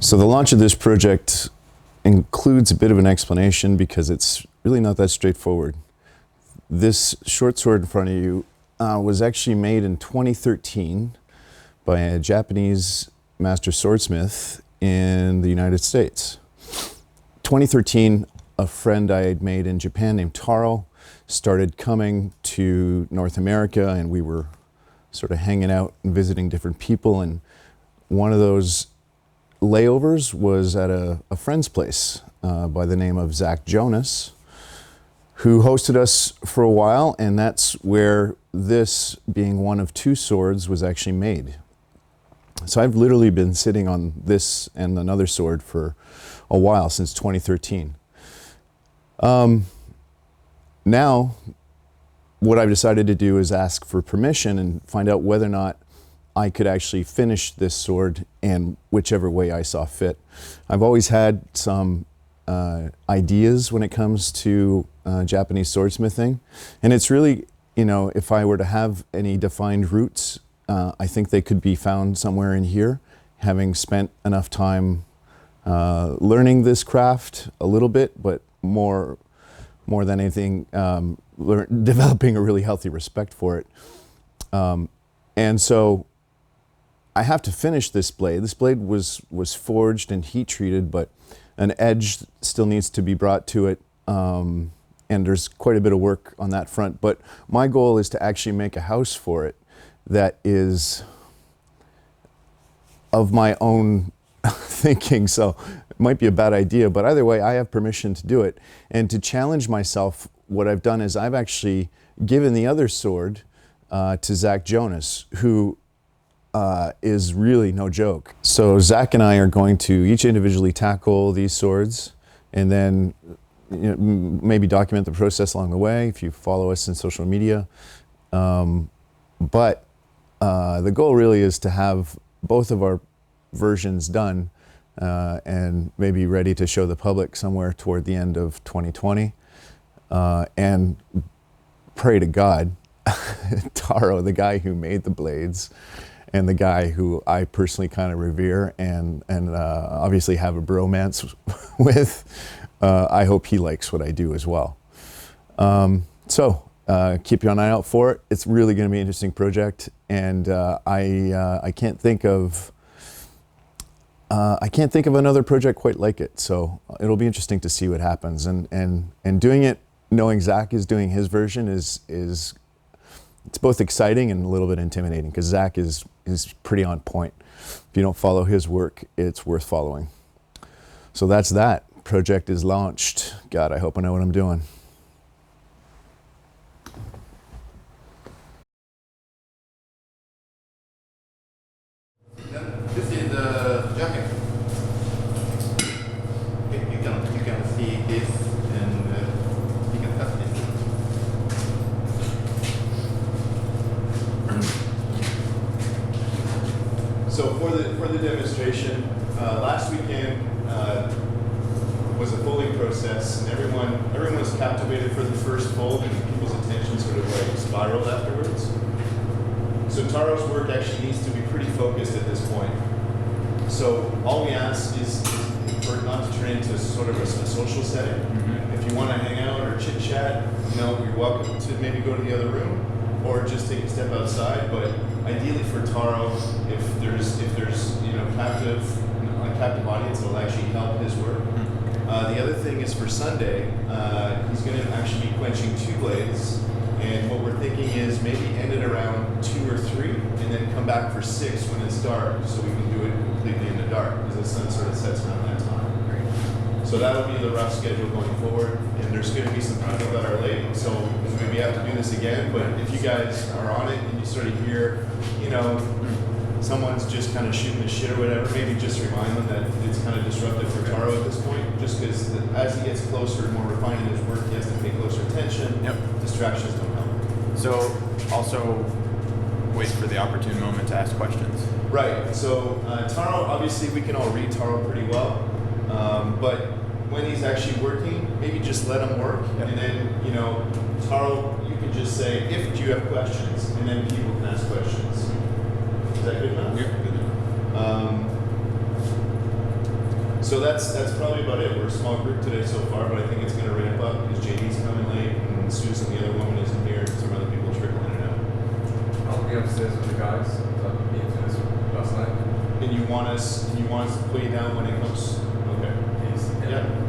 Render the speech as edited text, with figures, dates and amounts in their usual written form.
So the launch of this project includes a bit of an explanation because it's really not that straightforward. This short sword in front of you was actually made in 2013 by a Japanese master swordsmith in the United States. 2013, a friend I had made in Japan named Taro started coming to North America, and we were sort of hanging out and visiting different people, and one of those layovers was at a friend's place by the name of Zach Jonas, who hosted us for a while, and that's where this, being one of two swords, was actually made. So I've literally been sitting on this and another sword for a while, since 2013. Now, what I've decided to do is ask for permission and find out whether or not I could actually finish this sword in whichever way I saw fit. I've always had some ideas when it comes to Japanese swordsmithing, and it's really, you know, if I were to have any defined roots, I think they could be found somewhere in here, having spent enough time learning this craft a little bit, but more than anything, developing a really healthy respect for it. And so I have to finish this blade. This blade was forged and heat treated, but an edge still needs to be brought to it. And there's quite a bit of work on that front. But my goal is to actually make a house for it that is of my own thinking. So it might be a bad idea, but either way, I have permission to do it. And to challenge myself, what I've done is I've actually given the other sword to Zach Jonas, who is really no joke. So Zach and I are going to each individually tackle these swords, and then maybe document the process along the way if you follow us in social media. But the goal really is to have both of our versions done and maybe ready to show the public somewhere toward the end of 2020. And pray to God, Taro, the guy who made the blades, and the guy who I personally kind of revere and obviously have a bromance with, I hope he likes what I do as well. So keep your eye out for it. It's really going to be an interesting project, and I can't think of another project quite like it. So it'll be interesting to see what happens, and doing it, knowing Zach is doing his version is it's both exciting and a little bit intimidating, because Zach is pretty on point. If you don't follow his work, it's worth following. So that's that. Project is launched. God, I hope I know what I'm doing. This is the jacket. You can see this, and you can touch this. So for the demonstration, last weekend was a folding process, and everyone was captivated for the first fold, and people's attention sort of like spiraled afterwards. So Taro's work actually needs to be pretty focused at this point. So all we ask is for it not to turn into sort of a social setting. Mm-hmm. If you want to hang out or chit chat, you're welcome to maybe go to the other room or just take a step outside. But ideally for Taro, if there's a captive audience, it'll actually help his work. The other thing is for Sunday, he's going to actually be quenching 2 blades. And what we're thinking is maybe end it around 2 or 3, and then come back for 6 when it's dark, so we can do it completely in the dark, because the sun sort of sets around that time. So that'll be the rough schedule going forward, and there's going to be some people that are late, so we maybe have to do this again. But if you guys are on it and you sort of hear, someone's just kind of shooting the shit or whatever, maybe just remind them that it's kind of disruptive for Taro at this point, just because as he gets closer and more refined in his work, he has to pay closer attention. Yep. Distractions don't help. So also wait for the opportune moment to ask questions. Right. So Taro, obviously we can all read Taro pretty well, but when he's actually working, maybe just let him work, and then Taro, you can just say, if you have questions, and then people can ask questions. Is that good enough? Yeah, good enough. So that's probably about it. We're a small group today so far, but I think it's going to ramp up because JD's coming late and Susan, the other woman, isn't here, and some other people trickling in and out. I'll be upstairs with the guys. Me and Dennis last night. And you want us to put you down when it comes? Okay. Please. Yeah.